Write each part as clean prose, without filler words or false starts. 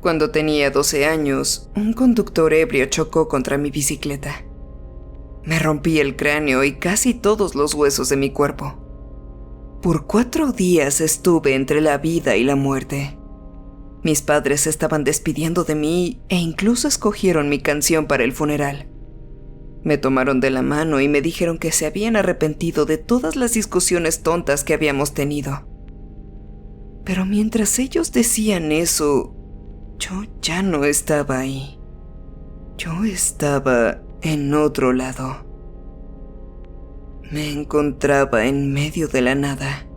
Cuando tenía 12 años, un conductor ebrio chocó contra mi bicicleta. Me rompí el cráneo y casi todos los huesos de mi cuerpo. Por 4 días estuve entre la vida y la muerte. Mis padres se estaban despidiendo de mí e incluso escogieron mi canción para el funeral. Me tomaron de la mano y me dijeron que se habían arrepentido de todas las discusiones tontas que habíamos tenido. Pero mientras ellos decían eso, yo ya no estaba ahí. Yo estaba en otro lado. Me encontraba en medio de la nada.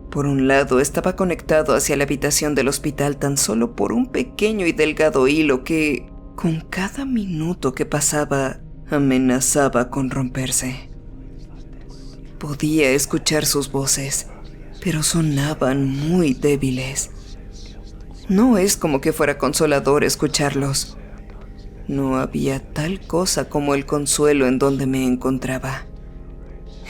Por un lado estaba conectado hacia la habitación del hospital tan solo por un pequeño y delgado hilo que, con cada minuto que pasaba, amenazaba con romperse. Podía escuchar sus voces, pero sonaban muy débiles. No es como que fuera consolador escucharlos. No había tal cosa como el consuelo en donde me encontraba.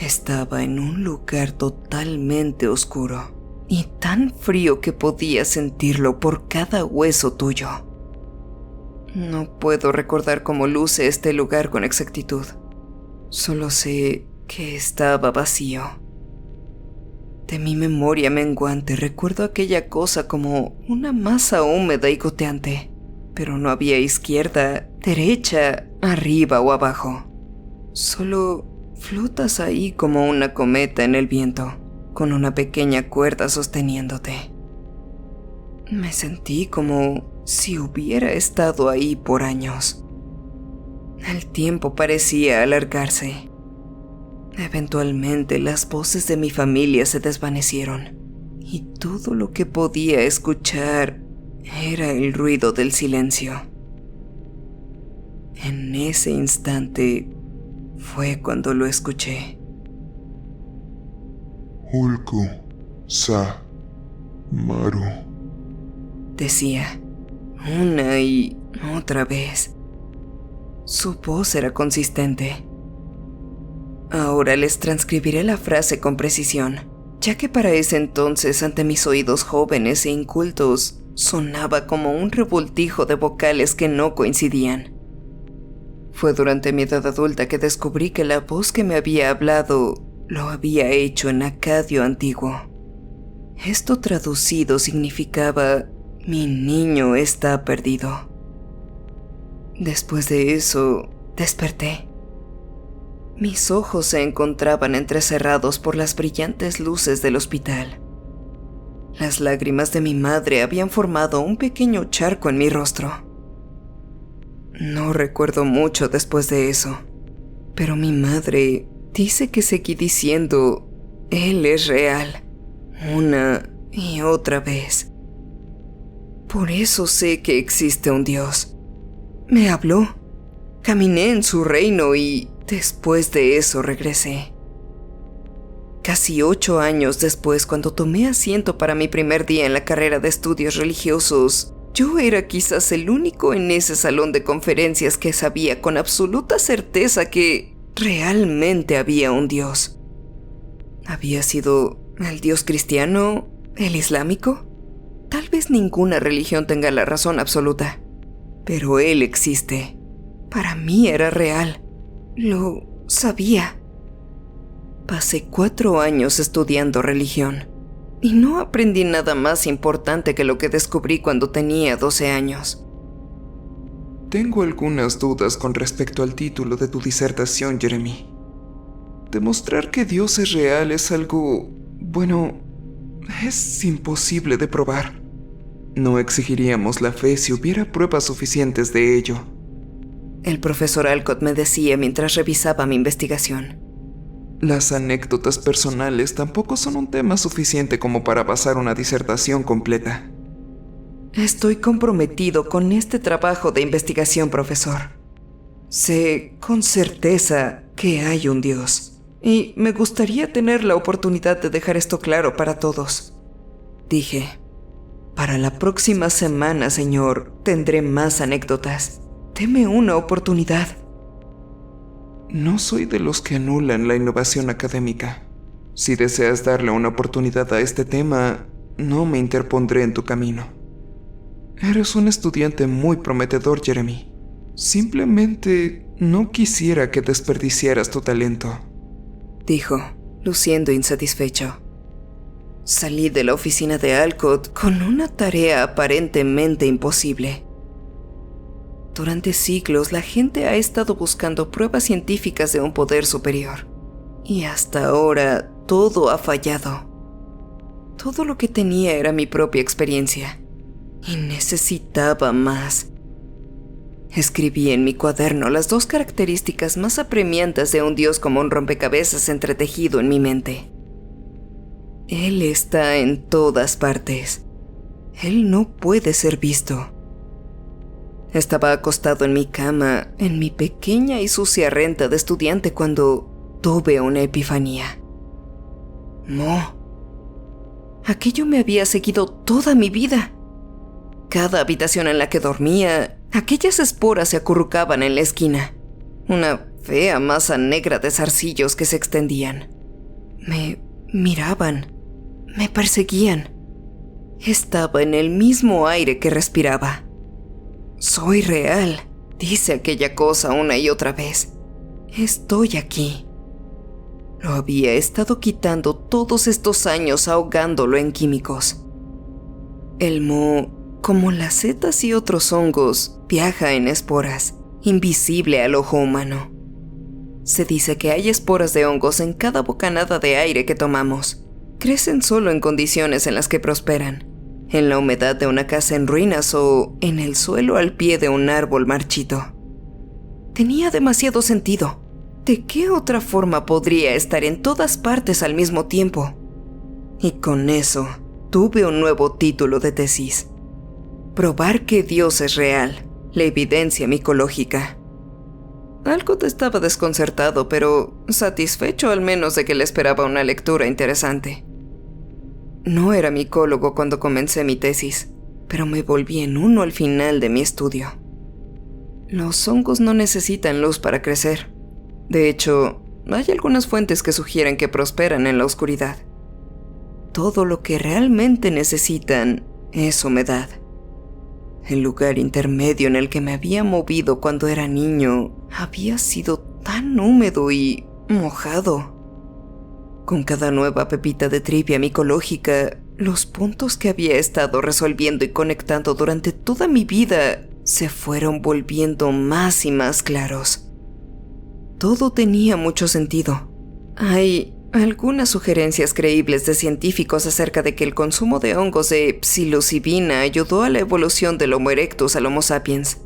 Estaba en un lugar totalmente oscuro y tan frío que podía sentirlo por cada hueso tuyo. No puedo recordar cómo luce este lugar con exactitud. Solo sé que estaba vacío. De mi memoria menguante recuerdo aquella cosa como una masa húmeda y goteante, pero no había izquierda, derecha, arriba o abajo. Solo flotas ahí como una cometa en el viento, con una pequeña cuerda sosteniéndote. Me sentí como si hubiera estado ahí por años. El tiempo parecía alargarse. Eventualmente las voces de mi familia se desvanecieron y todo lo que podía escuchar era el ruido del silencio. En ese instante fue cuando lo escuché. Ulku Sa Maru, decía una y otra vez. Su voz era consistente. Ahora les transcribiré la frase con precisión, ya que para ese entonces ante mis oídos jóvenes e incultos sonaba como un revoltijo de vocales que no coincidían. Fue durante mi edad adulta que descubrí que la voz que me había hablado lo había hecho en acadio antiguo. Esto traducido significaba: mi niño está perdido. Después de eso, desperté. Mis ojos se encontraban entrecerrados por las brillantes luces del hospital. Las lágrimas de mi madre habían formado un pequeño charco en mi rostro. No recuerdo mucho después de eso, pero mi madre dice que seguí diciendo: Él es real, una y otra vez. Por eso sé que existe un Dios. Me habló, caminé en su reino y después de eso regresé. Casi 8 años después, cuando tomé asiento para mi primer día en la carrera de estudios religiosos, yo era quizás el único en ese salón de conferencias que sabía con absoluta certeza que realmente había un Dios. ¿Había sido el Dios cristiano? ¿El islámico? Tal vez ninguna religión tenga la razón absoluta, pero Él existe. Para mí era real. Lo sabía. Pasé 4 años estudiando religión y no aprendí nada más importante que lo que descubrí cuando tenía 12 años. Tengo algunas dudas con respecto al título de tu disertación, Jeremy. Demostrar que Dios es real es algo, bueno, es imposible de probar. No exigiríamos la fe si hubiera pruebas suficientes de ello. El profesor Alcott me decía mientras revisaba mi investigación. Las anécdotas personales tampoco son un tema suficiente como para basar una disertación completa. Estoy comprometido con este trabajo de investigación, profesor. Sé con certeza que hay un Dios, y me gustaría tener la oportunidad de dejar esto claro para todos. Dije: para la próxima semana, señor, tendré más anécdotas. Deme una oportunidad. No soy de los que anulan la innovación académica. Si deseas darle una oportunidad a este tema, no me interpondré en tu camino. Eres un estudiante muy prometedor, Jeremy. Simplemente no quisiera que desperdiciaras tu talento, dijo, luciendo insatisfecho. Salí de la oficina de Alcott con una tarea aparentemente imposible. Durante siglos la gente ha estado buscando pruebas científicas de un poder superior. Y hasta ahora todo ha fallado. Todo lo que tenía era mi propia experiencia. Y necesitaba más. Escribí en mi cuaderno las 2 características más apremiantes de un dios como un rompecabezas entretejido en mi mente. Él está en todas partes. Él no puede ser visto. Estaba acostado en mi cama, en mi pequeña y sucia renta de estudiante cuando tuve una epifanía. Mo. Aquello me había seguido toda mi vida. Cada habitación en la que dormía, aquellas esporas se acurrucaban en la esquina. Una fea masa negra de zarcillos que se extendían. Me miraban. Me perseguían. Estaba en el mismo aire que respiraba. Soy real, dice aquella cosa una y otra vez. Estoy aquí. Lo había estado quitando todos estos años ahogándolo en químicos. El moho, como las setas y otros hongos, viaja en esporas, invisible al ojo humano. Se dice que hay esporas de hongos en cada bocanada de aire que tomamos. Crecen solo en condiciones en las que prosperan, en la humedad de una casa en ruinas o en el suelo al pie de un árbol marchito. Tenía demasiado sentido. ¿De qué otra forma podría estar en todas partes al mismo tiempo? Y con eso, tuve un nuevo título de tesis. Probar que Dios es real, la evidencia micológica. Alcott estaba desconcertado, pero satisfecho al menos de que le esperaba una lectura interesante. No era micólogo cuando comencé mi tesis, pero me volví en uno al final de mi estudio. Los hongos no necesitan luz para crecer. De hecho, hay algunas fuentes que sugieren que prosperan en la oscuridad. Todo lo que realmente necesitan es humedad. El lugar intermedio en el que me había movido cuando era niño había sido tan húmedo y mojado. Con cada nueva pepita de trivia micológica, los puntos que había estado resolviendo y conectando durante toda mi vida se fueron volviendo más y más claros. Todo tenía mucho sentido. Hay algunas sugerencias creíbles de científicos acerca de que el consumo de hongos de psilocibina ayudó a la evolución del Homo erectus al Homo sapiens.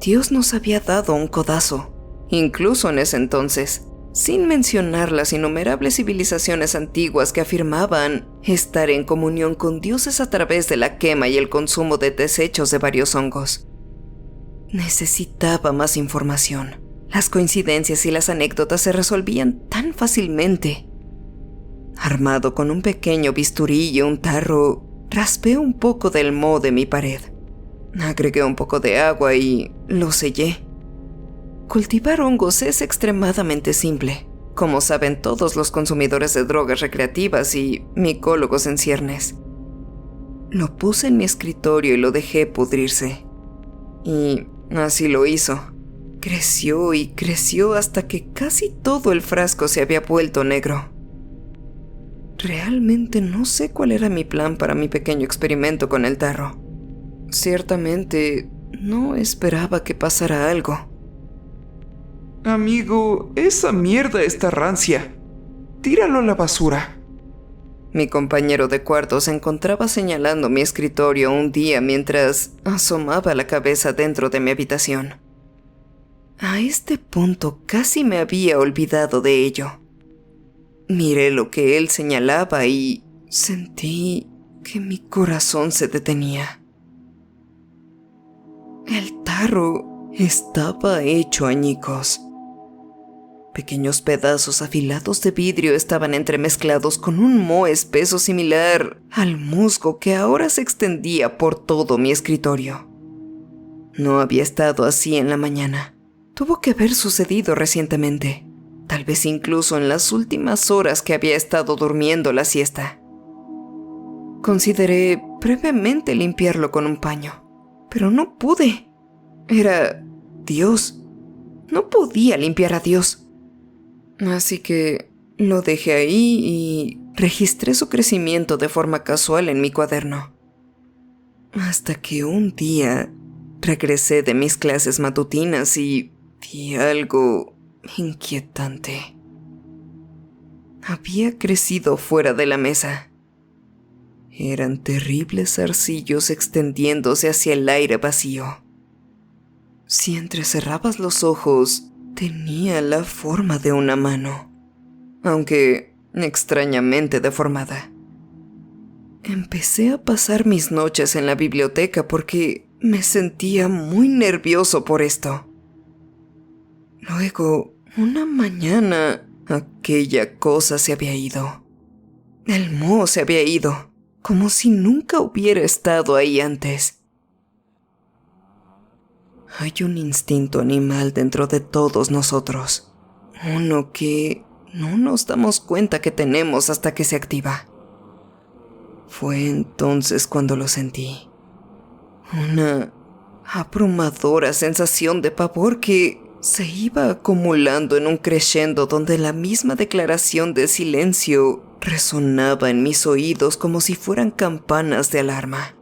Dios nos había dado un codazo, incluso en ese entonces, sin mencionar las innumerables civilizaciones antiguas que afirmaban estar en comunión con dioses a través de la quema y el consumo de desechos de varios hongos. Necesitaba más información. Las coincidencias y las anécdotas se resolvían tan fácilmente. Armado con un pequeño bisturí y un tarro, raspé un poco del moho de mi pared. Agregué un poco de agua y lo sellé. Cultivar hongos es extremadamente simple, como saben todos los consumidores de drogas recreativas y micólogos en ciernes. Lo puse en mi escritorio y lo dejé pudrirse. Y así lo hizo. Creció y creció hasta que casi todo el frasco se había vuelto negro. Realmente no sé cuál era mi plan para mi pequeño experimento con el tarro. Ciertamente no esperaba que pasara algo. Amigo, esa mierda está rancia. Tíralo a la basura. Mi compañero de cuarto se encontraba señalando mi escritorio un día mientras asomaba la cabeza dentro de mi habitación. A este punto casi me había olvidado de ello. Miré lo que él señalaba y sentí que mi corazón se detenía. El tarro estaba hecho añicos. Pequeños pedazos afilados de vidrio estaban entremezclados con un moho espeso similar al musgo que ahora se extendía por todo mi escritorio. No había estado así en la mañana. Tuvo que haber sucedido recientemente, tal vez incluso en las últimas horas que había estado durmiendo la siesta. Consideré brevemente limpiarlo con un paño, pero no pude. Era Dios. No podía limpiar a Dios. Así que lo dejé ahí y registré su crecimiento de forma casual en mi cuaderno. Hasta que un día regresé de mis clases matutinas y vi algo inquietante. Había crecido fuera de la mesa. Eran terribles zarcillos extendiéndose hacia el aire vacío. Si entrecerrabas los ojos, tenía la forma de una mano, aunque extrañamente deformada. Empecé a pasar mis noches en la biblioteca porque me sentía muy nervioso por esto. Luego, una mañana, aquella cosa se había ido. El moho se había ido, como si nunca hubiera estado ahí antes. Hay un instinto animal dentro de todos nosotros, uno que no nos damos cuenta que tenemos hasta que se activa. Fue entonces cuando lo sentí. Una abrumadora sensación de pavor que se iba acumulando en un crescendo donde la misma declaración de silencio resonaba en mis oídos como si fueran campanas de alarma.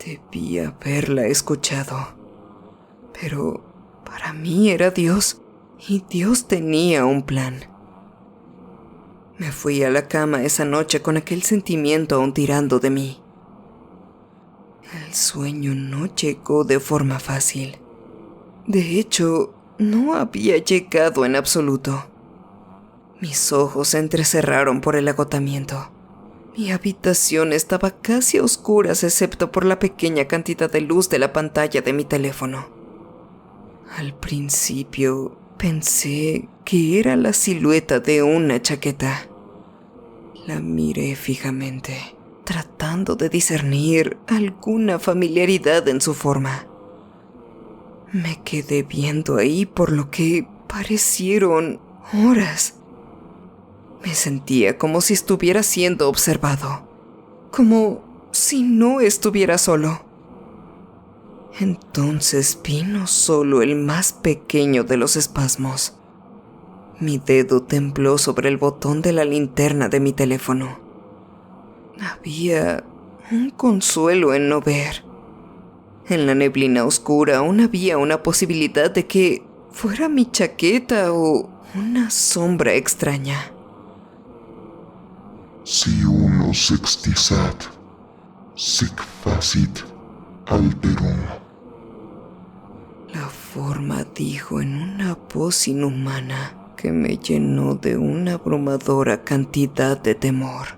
Debí haberla escuchado, pero para mí era Dios y Dios tenía un plan. Me fui a la cama esa noche con aquel sentimiento aún tirando de mí. El sueño no llegó de forma fácil. De hecho, no había llegado en absoluto. Mis ojos se entrecerraron por el agotamiento. Mi habitación estaba casi a oscuras excepto por la pequeña cantidad de luz de la pantalla de mi teléfono. Al principio pensé que era la silueta de una chaqueta. La miré fijamente, tratando de discernir alguna familiaridad en su forma. Me quedé viendo ahí por lo que parecieron horas. Me sentía como si estuviera siendo observado, como si no estuviera solo. Entonces vino solo el más pequeño de los espasmos. Mi dedo tembló sobre el botón de la linterna de mi teléfono. Había un consuelo en no ver. En la neblina oscura aún había una posibilidad de que fuera mi chaqueta o una sombra extraña. Si uno sextisat, sic facit alterum. La forma dijo en una voz inhumana que me llenó de una abrumadora cantidad de temor.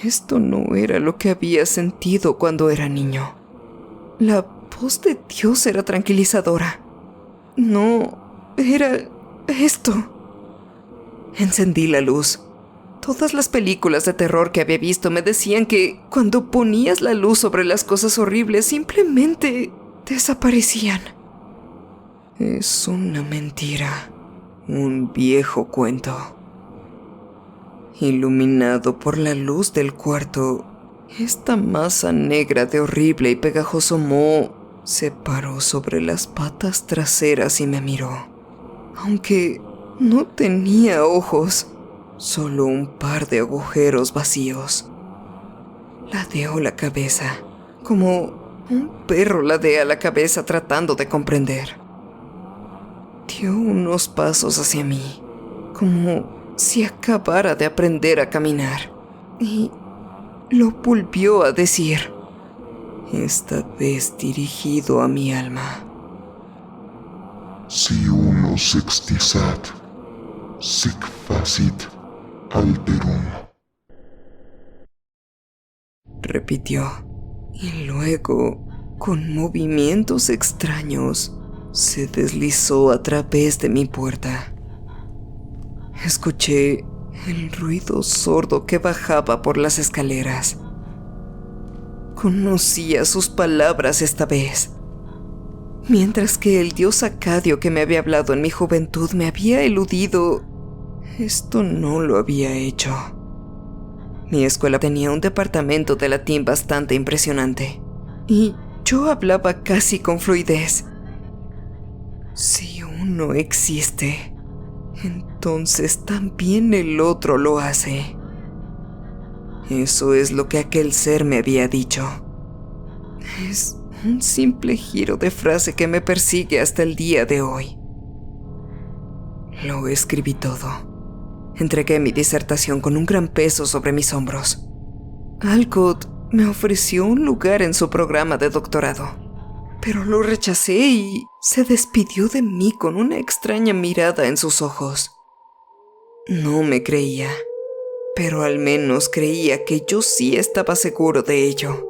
Esto no era lo que había sentido cuando era niño. La voz de Dios era tranquilizadora. No, era esto. Encendí la luz. Todas las películas de terror que había visto me decían que cuando ponías la luz sobre las cosas horribles simplemente desaparecían. Es una mentira, un viejo cuento. Iluminado por la luz del cuarto, esta masa negra de horrible y pegajoso moho se paró sobre las patas traseras y me miró. Aunque no tenía ojos, solo un par de agujeros vacíos. Ladeó la cabeza, como un perro ladea la cabeza tratando de comprender. Dio unos pasos hacia mí, como si acabara de aprender a caminar, y lo volvió a decir, esta vez dirigido a mi alma. Si uno sextisat, sic facit alterum. Repitió, y luego, con movimientos extraños, se deslizó a través de mi puerta. Escuché el ruido sordo que bajaba por las escaleras. Conocía sus palabras esta vez. Mientras que el dios Acadio que me había hablado en mi juventud me había eludido, esto no lo había hecho. Mi escuela tenía un departamento de latín bastante impresionante, y yo hablaba casi con fluidez. Si uno existe, entonces también el otro lo hace. Eso es lo que aquel ser me había dicho. Es un simple giro de frase que me persigue hasta el día de hoy. Lo escribí todo. Entregué mi disertación con un gran peso sobre mis hombros. Alcott me ofreció un lugar en su programa de doctorado, pero lo rechacé y se despidió de mí con una extraña mirada en sus ojos. No me creía, pero al menos creía que yo sí estaba seguro de ello.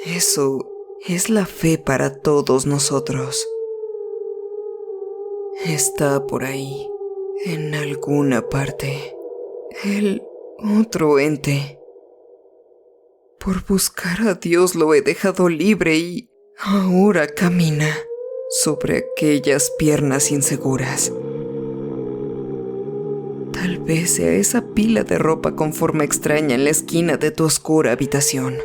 Eso es la fe para todos nosotros. Está por ahí, en alguna parte, el otro ente. Por buscar a Dios lo he dejado libre y ahora camina sobre aquellas piernas inseguras. Tal vez sea esa pila de ropa con forma extraña en la esquina de tu oscura habitación,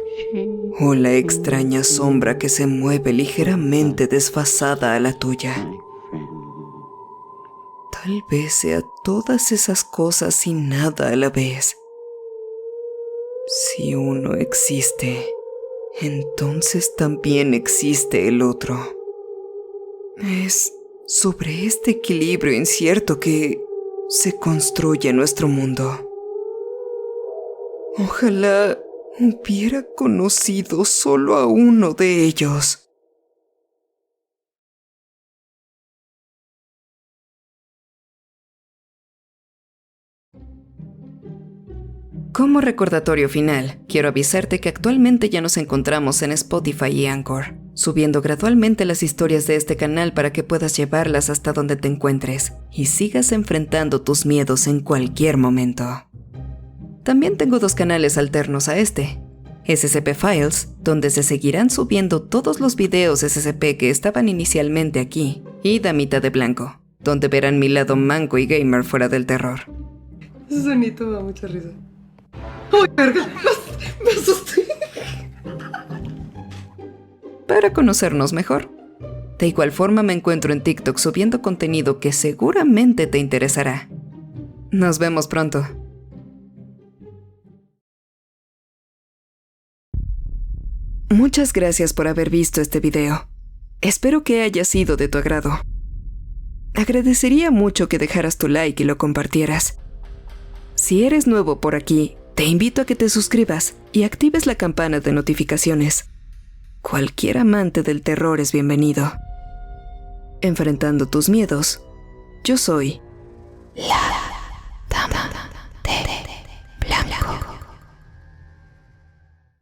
o la extraña sombra que se mueve ligeramente desfasada a la tuya. Tal vez sea todas esas cosas y nada a la vez. Si uno existe, entonces también existe el otro. Es sobre este equilibrio incierto que se construye nuestro mundo. Ojalá hubiera conocido solo a uno de ellos. Como recordatorio final, quiero avisarte que actualmente ya nos encontramos en Spotify y Anchor, subiendo gradualmente las historias de este canal para que puedas llevarlas hasta donde te encuentres y sigas enfrentando tus miedos en cualquier momento. También tengo 2 canales alternos a este: SCP Files, donde se seguirán subiendo todos los videos SCP que estaban inicialmente aquí, y Damita de Blanco, donde verán mi lado manco y gamer fuera del terror. Ese sonido me da mucha risa. ¡Ay, verga! Me asusté. Para conocernos mejor. De igual forma me encuentro en TikTok subiendo contenido que seguramente te interesará. Nos vemos pronto. Muchas gracias por haber visto este video. Espero que haya sido de tu agrado. Agradecería mucho que dejaras tu like y lo compartieras. Si eres nuevo por aquí, te invito a que te suscribas y actives la campana de notificaciones. Cualquier amante del terror es bienvenido. Enfrentando tus miedos, yo soy la